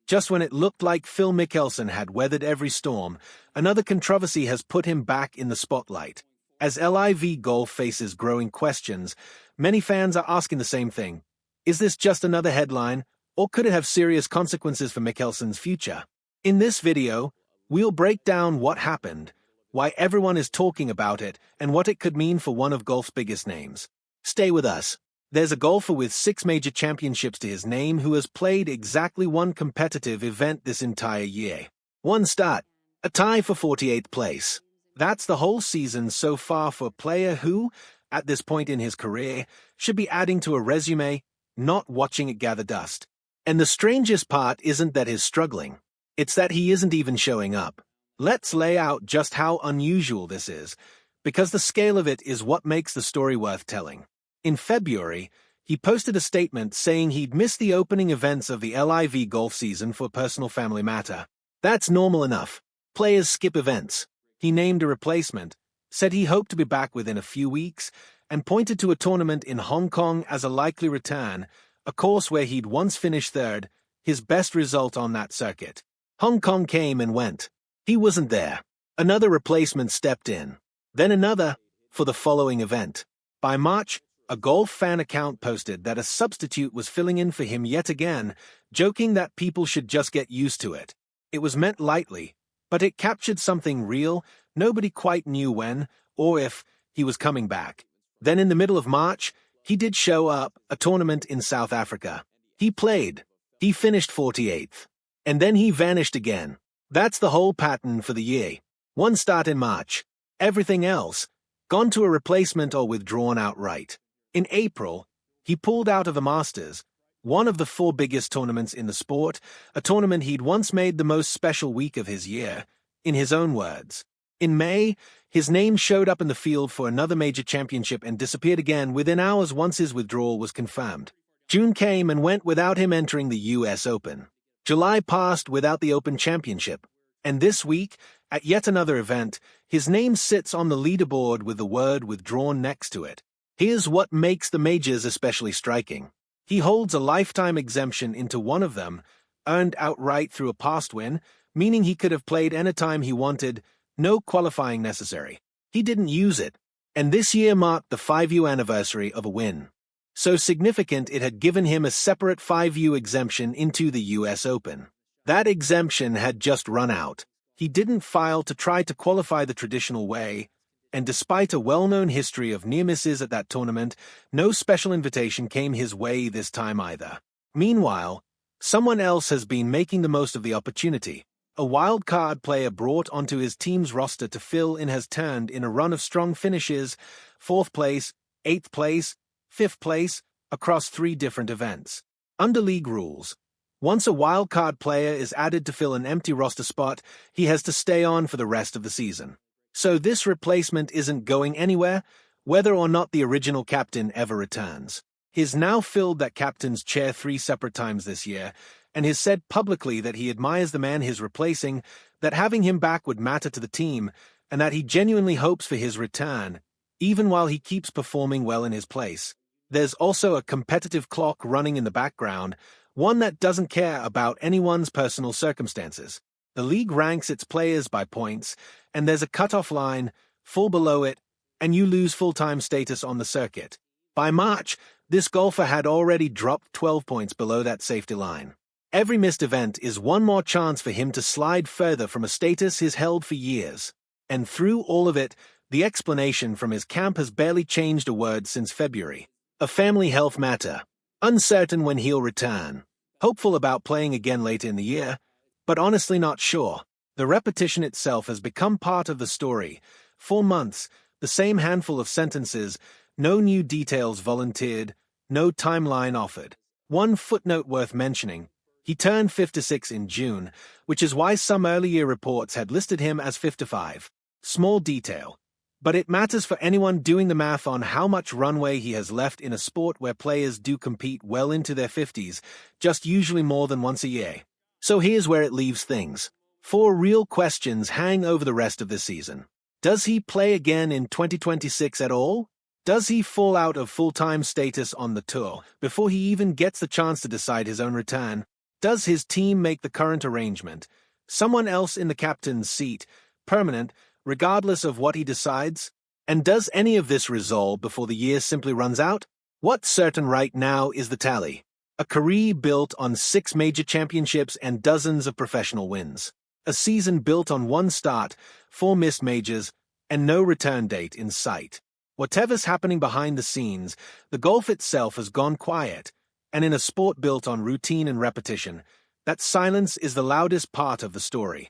Just when it looked like Phil Mickelson had weathered every storm, another controversy has put him back in the spotlight. As LIV golf faces growing questions, many fans are asking the same thing. Is this just another headline, or could it have serious consequences for Mickelson's future? In this video, we'll break down what happened, why everyone is talking about it, and what it could mean for one of golf's biggest names. Stay with us. There's a golfer with 6 major championships to his name who has played exactly one competitive event this entire year. One start, a tie for 48th place. That's the whole season so far for a player who, at this point in his career, should be adding to a resume, not watching it gather dust. And the strangest part isn't that he's struggling. It's that he isn't even showing up. Let's lay out just how unusual this is, because the scale of it is what makes the story worth telling. In February, he posted a statement saying he'd missed the opening events of the LIV golf season for a personal family matter. That's normal enough. Players skip events. He named a replacement, said he hoped to be back within a few weeks, and pointed to a tournament in Hong Kong as a likely return, a course where he'd once finished third, his best result on that circuit. Hong Kong came and went. He wasn't there. Another replacement stepped in. Then another, for the following event. By March, a golf fan account posted that a substitute was filling in for him yet again, joking that people should just get used to it. It was meant lightly, but it captured something real. Nobody quite knew when, or if, he was coming back. Then in the middle of March, he did show up, a tournament in South Africa. He played. He finished 48th. And then he vanished again. That's the whole pattern for the year. One start in March. Everything else, gone to a replacement or withdrawn outright. In April, he pulled out of the Masters, one of the 4 biggest tournaments in the sport, a tournament he'd once made the most special week of his year, in his own words. In May, his name showed up in the field for another major championship and disappeared again within hours once his withdrawal was confirmed. June came and went without him entering the US Open. July passed without the Open Championship. And this week, at yet another event, his name sits on the leaderboard with the word withdrawn next to it. Here's what makes the majors especially striking. He holds a lifetime exemption into one of them, earned outright through a past win, meaning he could have played anytime he wanted, no qualifying necessary. He didn't use it, and this year marked the 5-year anniversary of a win. So significant it had given him a separate 5-year exemption into the US Open. That exemption had just run out. He didn't file to try to qualify the traditional way, and despite a well-known history of near misses at that tournament, no special invitation came his way this time either. Meanwhile, someone else has been making the most of the opportunity. A wildcard player brought onto his team's roster to fill in has turned in a run of strong finishes, 4th place, 8th place, 5th place, across 3 different events. Under league rules, once a wildcard player is added to fill an empty roster spot, he has to stay on for the rest of the season. So this replacement isn't going anywhere, whether or not the original captain ever returns. He's now filled that captain's chair 3 separate times this year, and has said publicly that he admires the man he's replacing, that having him back would matter to the team, and that he genuinely hopes for his return, even while he keeps performing well in his place. There's also a competitive clock running in the background, one that doesn't care about anyone's personal circumstances. The league ranks its players by points, and there's a cutoff line, fall below it, and you lose full-time status on the circuit. By March, this golfer had already dropped 12 points below that safety line. Every missed event is one more chance for him to slide further from a status he's held for years. And through all of it, the explanation from his camp has barely changed a word since February. A family health matter. Uncertain when he'll return. Hopeful about playing again later in the year, but honestly not sure. The repetition itself has become part of the story. 4 months, the same handful of sentences, no new details volunteered, no timeline offered. One footnote worth mentioning, he turned 56 in June, which is why some earlier reports had listed him as 55. Small detail, but it matters for anyone doing the math on how much runway he has left in a sport where players do compete well into their 50s, just usually more than once a year. So here's where it leaves things. 4 real questions hang over the rest of the season. Does he play again in 2026 at all? Does he fall out of full-time status on the tour before he even gets the chance to decide his own return? Does his team make the current arrangement, someone else in the captain's seat, permanent, regardless of what he decides? And does any of this resolve before the year simply runs out? What's certain right now is the tally. A career built on 6 major championships and dozens of professional wins. A season built on 1 start, 4 missed majors, and no return date in sight. Whatever's happening behind the scenes, the golf itself has gone quiet, and in a sport built on routine and repetition, that silence is the loudest part of the story.